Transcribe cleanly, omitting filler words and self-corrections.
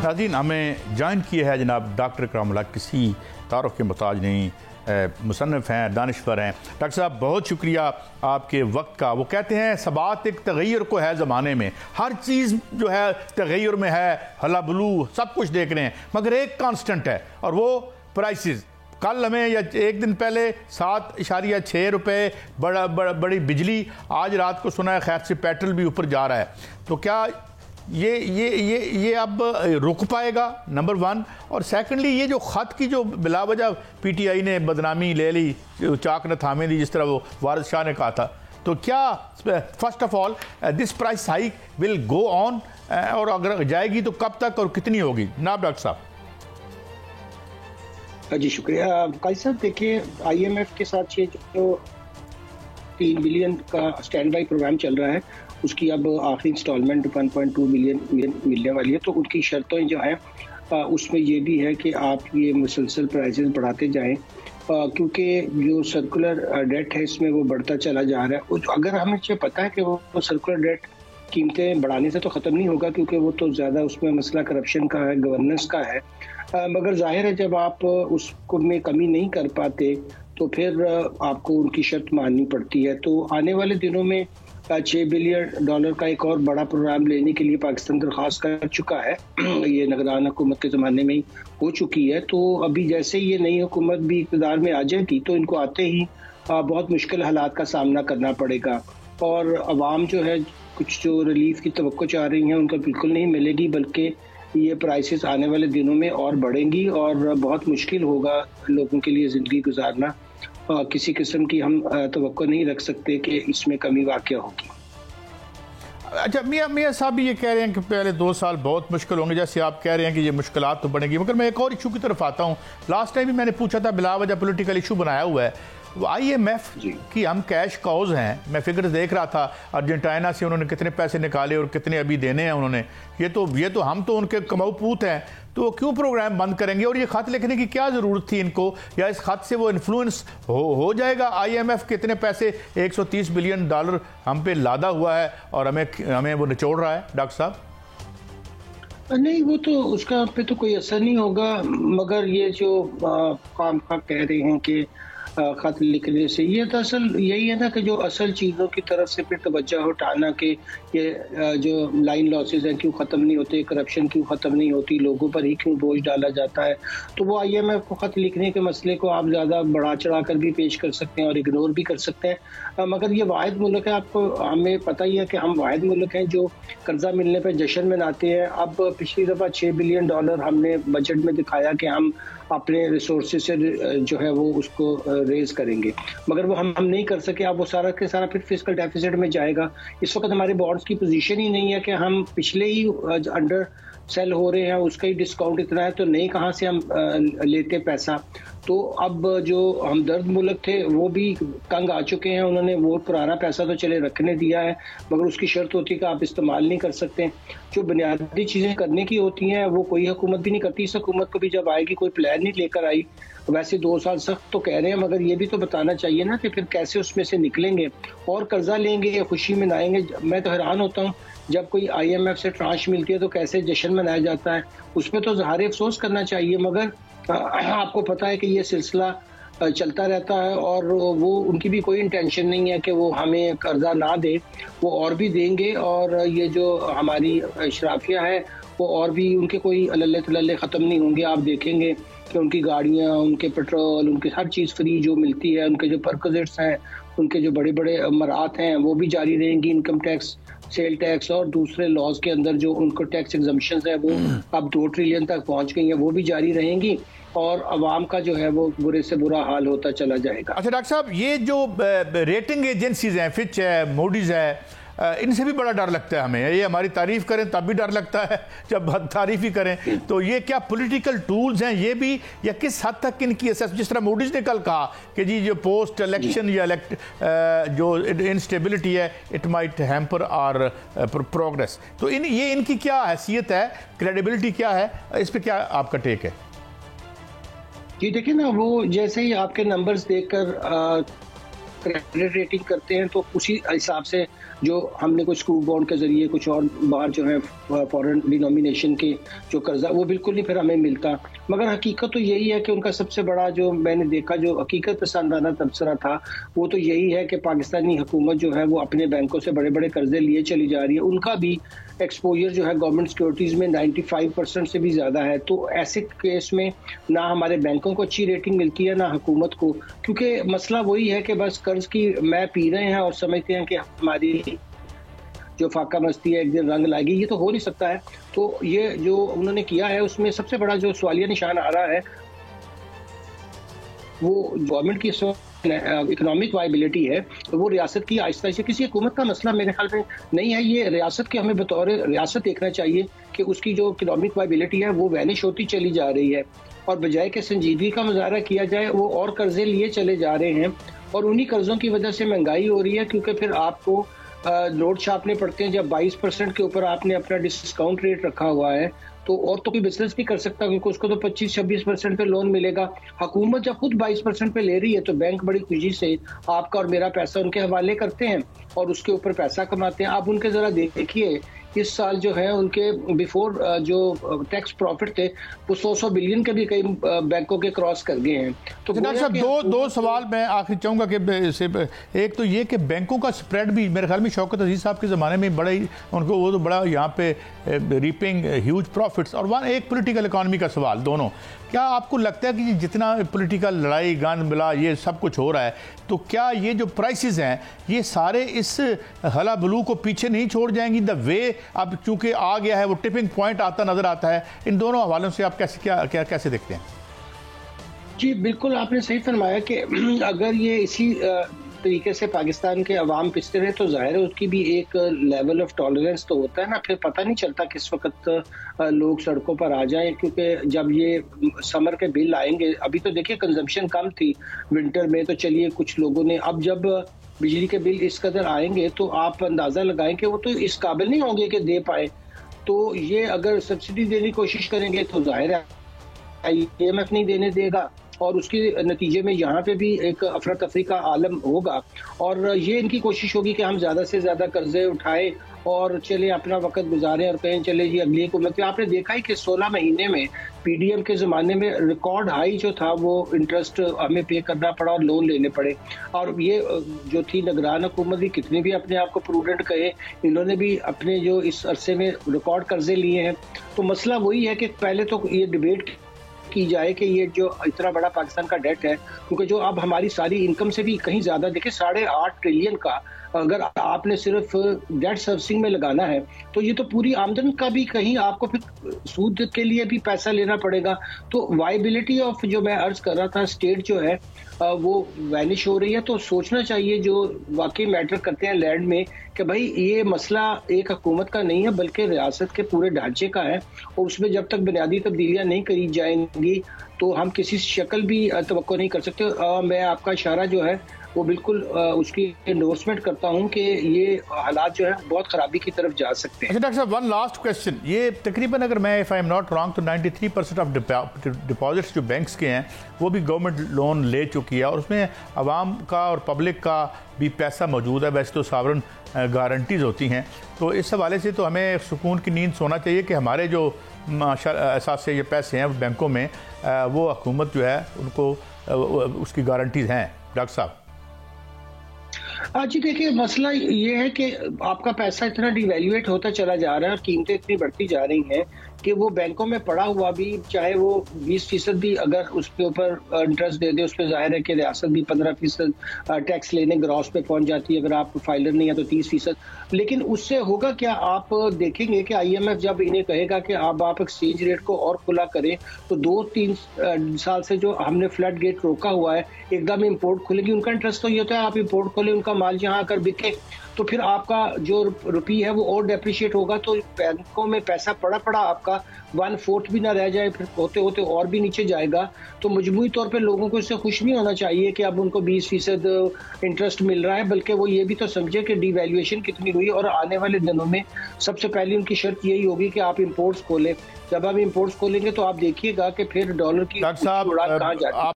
नाज़रीन, हमें ज्वाइन किया है जनाब डॉक्टर इकरामुल्लाह, किसी तारुफ के मोहताज नहीं, मुसन्निफ़ हैं, दानिश्वर हैं। डॉक्टर साहब बहुत शुक्रिया आपके वक्त का। वो कहते हैं सबात एक तग़य्युर को है ज़माने में, हर चीज़ जो है तग़य्युर में है, हला बलू सब कुछ देख रहे हैं, मगर एक कांस्टेंट है और वो प्राइसेस। कल हमें या एक दिन पहले 7.6 रुपये बड़ी बिजली, आज रात को सुना है खैर से पेट्रोल भी ऊपर जा रहा है। तो क्या ये अब रुक पाएगा, नंबर वन? और सेकंडली ये जो ख़त की जो बिलावजह पीटीआई ने बदनामी ले ली, चाक न थामे दी, जिस तरह वो वारिस शाह ने कहा था, तो क्या first of all this price hike will go on, और अगर जाएगी तो कब तक और कितनी होगी? जनाब डॉक्टर साहब। जी शुक्रिया काजी साहब। देखिए, IMF के साथ ये जो 3 बिलियन का स्टैंड बाई प्रोग्राम चल रहा है, उसकी अब आखिरी इंस्टॉलमेंट 1.2 बिलियन मिलने वाली है। तो उनकी शर्तें जो हैं उसमें ये भी है कि आप ये मुसलसल प्राइसेस बढ़ाते जाएं, क्योंकि जो सर्कुलर डेट है इसमें वो बढ़ता चला जा रहा है। अगर हमें ये पता है कि वो सर्कुलर डेट कीमतें बढ़ाने से तो ख़त्म नहीं होगा, क्योंकि वो तो ज़्यादा उसमें मसला करप्शन का है, गवर्नेंस का है, मगर जाहिर है जब आप उसको में कमी नहीं कर पाते तो फिर आपको उनकी शर्त माननी पड़ती है। तो आने वाले दिनों में $6 बिलियन का एक और बड़ा प्रोग्राम लेने के लिए पाकिस्तान दरख्वास्त कर चुका है। ये निगरान हुकूमत के ज़माने में ही हो चुकी है। तो अभी जैसे ये नई हुकूमत भी इक़्तिदार में आ जाएगी तो इनको आते ही बहुत मुश्किल हालात का सामना करना पड़ेगा, और अवाम जो है कुछ जो रिलीफ की तवक्को चाह रही हैं उनका बिल्कुल नहीं मिलेगी, बल्कि ये प्राइसेस आने वाले दिनों में और बढ़ेंगी और बहुत मुश्किल होगा लोगों के लिए ज़िंदगी गुजारना। किसी किस्म की हम तवक्को नहीं रख सकते कि इसमें कमी वाक़या होगी। अच्छा, मियाँ साहब भी ये कह रहे हैं कि पहले 2 साल बहुत मुश्किल होंगे, जैसे आप कह रहे हैं कि ये मुश्किलात तो बढ़ेंगी, मगर मैं एक और इशू की तरफ आता हूँ। लास्ट टाइम भी मैंने पूछा था, बिलावजह पॉलिटिकल इशू बनाया हुआ है। IMF की हम कैश काउज हैं, मैं फिगर देख रहा था, अर्जेंटीना से उन्होंने कितने पैसे निकाले और कितने अभी देने हैं उन्होंने। ये तो हम तो उनके कमाऊ पूत हैं, तो क्यों प्रोग्राम बंद करेंगे? और ये खत लिखने की क्या ज़रूरत थी इनको, या इस खत से वो इन्फ्लुएंस हो जाएगा? IMF कितने पैसे, $130 बिलियन हम पे लादा हुआ है और हमें वो निचोड़ रहा है। डॉक्टर साहब नहीं, वो तो उसका पे तो कोई असर नहीं होगा, मगर ये जो काम कह रहे हैं कि खत लिखने से, ये तो असल यही है ना कि जो असल चीज़ों की तरफ से फिर तवज्जो हटाना कि ये जो लाइन लॉसेस हैं क्यों ख़त्म नहीं होते, करप्शन क्यों ख़त्म नहीं होती, लोगों पर ही क्यों बोझ डाला जाता है। तो वो IMF को ख़त लिखने के मसले को आप ज़्यादा बढ़ा चढ़ा कर भी पेश कर सकते हैं और इग्नोर भी कर सकते हैं, मगर ये वाहिद मुल्क है, आपको हमें पता ही है कि हम वाहिद मुल्क हैं जो कर्जा मिलने पर जश्न मनाते हैं। अब पिछली दफ़ा $6 बिलियन हमने बजट में दिखाया कि हम अपने रिसोर्सेज से जो है वो उसको रेज करेंगे, मगर वो हम नहीं कर सके। अब वो सारा के सारा फिर फिस्कल डेफिसिट में जाएगा। इस वक्त हमारे बॉन्ड्स की पोजीशन ही नहीं है कि हम पिछले ही अंडर सेल हो रहे हैं, उसका ही डिस्काउंट इतना है, तो नहीं कहाँ से हम लेते पैसा। तो अब जो हमदर्द मुल्क थे वो भी तंग आ चुके हैं, उन्होंने वो पुराना पैसा तो चले रखने दिया है, मगर उसकी शर्त होती है कि आप इस्तेमाल नहीं कर सकते। जो बुनियादी चीज़ें करने की होती हैं वो कोई हुकूमत भी नहीं करती। इस हुकूमत को भी जब आएगी कोई प्लान नहीं लेकर आई। वैसे 2 साल सख्त तो कह रहे हैं, मगर ये भी तो बताना चाहिए ना कि फिर कैसे उसमें से निकलेंगे और कर्जा लेंगे या खुशी मनाएंगे। मैं तो हैरान होता हूँ जब कोई IMF से ट्रांश मिलती है तो कैसे जश्न मनाया जाता है, उसमें तो ज़ाहिर अफसोस करना चाहिए, मगर आपको पता है कि ये सिलसिला चलता रहता है और वो उनकी भी कोई इंटेंशन नहीं है कि वो हमें कर्जा ना दे, वो और भी देंगे। और ये जो हमारी शराफिया है वो और भी, उनके कोई अल्ले तल्ले ख़त्म नहीं होंगे। आप देखेंगे कि उनकी गाड़ियाँ, उनके पेट्रोल, उनके हर चीज़ फ्री जो मिलती है, उनके जो परक्विजिट्स हैं, उनके जो बड़े बड़े मरात हैं वो भी जारी रहेंगी। इनकम टैक्स, सेल टैक्स और दूसरे लॉज के अंदर जो उनको टैक्स एग्जम्पशंस है वो अब 2 ट्रिलियन तक पहुंच गई हैं, वो भी जारी रहेंगी और अवाम का जो है वो बुरे से बुरा हाल होता चला जाएगा। अच्छा डॉक्टर साहब, ये जो रेटिंग एजेंसीज हैं, फिच है, मूडीज है, इनसे भी बड़ा डर लगता है हमें। ये हमारी तारीफ करें तब भी डर लगता है, जब तारीफ ही करें तो ये क्या पॉलिटिकल टूल्स हैं ये भी, या किस हद तक इनकी असेस, जिस तरह मूडीज ने कल कहा कि जी जो पोस्ट इलेक्शन या जो इंस्टेबिलिटी है it might hamper our progress, तो ये इनकी क्या हैसियत है, क्रेडिबिलिटी क्या है, इस पर क्या आपका टेक है? जी देखिए ना, वो जैसे ही आपके नंबर्स देखकर क्रेडिट रेटिंग करते हैं तो उसी हिसाब से जो हमने कुछ स्कूल बॉन्ड के जरिए कुछ और बाहर जो है फॉरेन डिनोमिनेशन के जो कर्जा वो बिल्कुल नहीं फिर हमें मिलता। मगर हकीकत तो यही है कि उनका सबसे बड़ा जो मैंने देखा जो हकीकत पसंदाना तबसरा था वो तो यही है कि पाकिस्तानी हुकूमत जो है वो अपने बैंकों से बड़े बड़े कर्जे लिए चली जा रही है। उनका भी एक्सपोजर जो है गवर्नमेंट सिक्योरिटीज़ में 95% से भी ज़्यादा है। तो ऐसे केस में ना हमारे बैंकों को अच्छी रेटिंग मिलती है ना हुकूमत को, क्योंकि मसला वही है कि बस कर्ज की मैं पी रहे हैं और समझते हैं कि हमारी जो फाका मस्ती है एक दिन रंग लाएगी। ये तो हो नहीं सकता है। तो ये जो उन्होंने किया है उसमें सबसे बड़ा जो सवालिया निशान आ रहा है वो गवर्नमेंट की इकोनॉमिक वायबिलिटी है। तो वो रियासत की आहिस्ता आहिस्ता किसी हुकूमत का मसला मेरे ख्याल में नहीं है, ये रियासत के हमें बतौर रियासत देखना चाहिए कि उसकी जो इकोनॉमिक वायबिलिटी है वो वैनिश होती चली जा रही है और बजाय के संजीदगी का मुजाहरा किया जाए वो और कर्जे लिए चले जा रहे हैं और उन्हीं कर्जों की वजह से महंगाई हो रही है। क्योंकि फिर आपको नोट छापने पड़ते हैं जब 22% के ऊपर आपने अपना डिस्काउंट रेट रखा हुआ है तो और तो कोई बिजनेस नहीं कर सकता क्योंकि उसको तो 25-26% पे लोन मिलेगा। हुकूमत जब खुद 22% पे ले रही है तो बैंक बड़ी खुशी से आपका और मेरा पैसा उनके हवाले करते हैं और उसके ऊपर पैसा कमाते हैं। आप उनके जरा देखिए इस साल जो है उनके बिफोर जो टैक्स प्रॉफिट थे वो 100 बिलियन के भी कई बैंकों के क्रॉस कर गए हैं। तो डॉक्टर साहब दो सवाल मैं आखिर चाहूँगा कि एक तो ये कि बैंकों का स्प्रेड भी मेरे ख्याल में शौकत अजीज साहब के ज़माने में बड़ा ही उनको वो तो बड़ा यहाँ पे रीपिंग ह्यूज प्रॉफिट्स और एक पॉलिटिकल इकॉनमी का सवाल दोनों। क्या आपको लगता है कि जितना पॉलिटिकल लड़ाई गान मिला ये सब कुछ हो रहा है तो क्या ये जो प्राइसेस हैं ये सारे इस हला बलू को पीछे नहीं छोड़ जाएंगी? द वे अब चूंकि आ गया है वो टिपिंग पॉइंट आता नजर आता है। इन दोनों हवालों से आप कैसे देखते हैं? जी बिल्कुल आपने सही फरमाया कि अगर ये इसी तरीके से पाकिस्तान के अवाम पिसते रहे तो जाहिर है उसकी भी एक लेवल ऑफ टॉलरेंस तो होता है ना। फिर पता नहीं चलता किस वक्त लोग सड़कों पर आ जाएं क्योंकि जब ये समर के बिल आएंगे अभी तो देखिए कंजम्पशन कम थी विंटर में तो चलिए कुछ लोगों ने अब जब बिजली के बिल इस कदर आएंगे तो आप अंदाजा लगाएं कि वो तो इस काबिल नहीं होंगे कि दे पाए। तो ये अगर सब्सिडी देने की कोशिश करेंगे तो जाहिर है IMF नहीं देने देगा और उसके नतीजे में यहाँ पे भी एक अफरा तफरी का आलम होगा और ये इनकी कोशिश होगी कि हम ज़्यादा से ज़्यादा कर्जे उठाएं और चले अपना वक्त गुजारें और कहें चले जी अगली हुकूमत। आपने देखा ही कि 16 महीने में PDM के ज़माने में रिकॉर्ड हाई जो था वो इंटरेस्ट हमें पे करना पड़ा और लोन लेने पड़े। और ये जो थी निगरान हुकूमत भी कितनी भी अपने आप को प्रूडेंट कहे इन्होंने भी अपने जो इस अरसे में रिकॉर्ड कर्जे लिए हैं। तो मसला वही है कि पहले तो ये डिबेट की जाए कि ये जो इतना बड़ा पाकिस्तान का डेट है क्योंकि जो अब हमारी सारी इनकम से भी कहीं ज्यादा देखिए 8.5 ट्रिलियन का अगर आपने सिर्फ डेट सर्विसिंग में लगाना है तो ये तो पूरी आमदन का भी कहीं आपको फिर सूद के लिए भी पैसा लेना पड़ेगा। तो वायबिलिटी ऑफ जो मैं अर्ज कर रहा था स्टेट जो है वो वैनिश हो रही है। तो सोचना चाहिए जो वाकई मैटर करते हैं लैंड में कि भाई ये मसला एक हुकूमत का नहीं है बल्कि रियासत के पूरे ढांचे का है और उसमें जब तक बुनियादी तब्दीलियां नहीं करी जाएंगी तो हम किसी शक्ल भी तवक्को नहीं कर सकते। मैं आपका इशारा जो है वो बिल्कुल उसकी एंडोर्समेंट करता हूं कि ये हालात जो है बहुत खराबी की तरफ जा सकते हैं। डॉक्टर साहब वन लास्ट क्वेश्चन, ये तकरीबन अगर मैं if I am not wrong तो 93% ऑफ डिपॉजिट्स जो बैंक्स के हैं वो भी गवर्नमेंट लोन ले चुकी है और उसमें आवाम का और पब्लिक का भी पैसा मौजूद है। वैसे तो सॉवरेन गारंटीज़ होती हैं तो इस हवाले से तो हमें सुकून की नींद सोना चाहिए कि हमारे जो एहसास से ये पैसे हैं बैंकों में वो हुकूमत जो है उनको उसकी गारंटीज़ हैं। डॉक्टर साहब जी देखिए मसला ये है कि आपका पैसा इतना डिवैल्यूएट होता चला जा रहा है और कीमतें इतनी बढ़ती जा रही हैं कि वो बैंकों में पड़ा हुआ भी चाहे वो 20% भी अगर उसके ऊपर इंटरेस्ट दे दे उस पर जाहिर है कि रियासत भी 15% टैक्स लेने ग्रॉस पे पहुंच जाती है अगर आप फाइलर नहीं है तो 30%। लेकिन उससे होगा क्या? आप देखेंगे कि IMF जब इन्हें कहेगा कि अब आप एक्सचेंज रेट को और खुला करें तो 2-3 साल से जो हमने फ्लड गेट रोका हुआ है एकदम इम्पोर्ट खुलेगी। उनका इंटरेस्ट तो ये होता है आप इम्पोर्ट खोलें उनका माल यहाँ आकर बिके तो फिर आपका जो रुपी है वो और डेप्रिशिएट होगा तो बैंकों में पैसा पड़ा आपका 1/4 भी ना रह जाए फिर होते होते और भी नीचे जाएगा। तो मजबूरी तौर पे लोगों को इससे खुश नहीं होना चाहिए कि अब उनको 20% इंटरेस्ट मिल रहा है बल्कि वो ये भी तो समझे कि डिवैल्यूएशन कितनी हुई और आने वाले दिनों में सबसे पहले उनकी शर्त यही होगी कि आप इम्पोर्ट्स खोलें। जब आप इम्पोर्ट्स खोलेंगे तो आप देखिएगा कि फिर डॉलर की उड़ान कहाँ जाती है।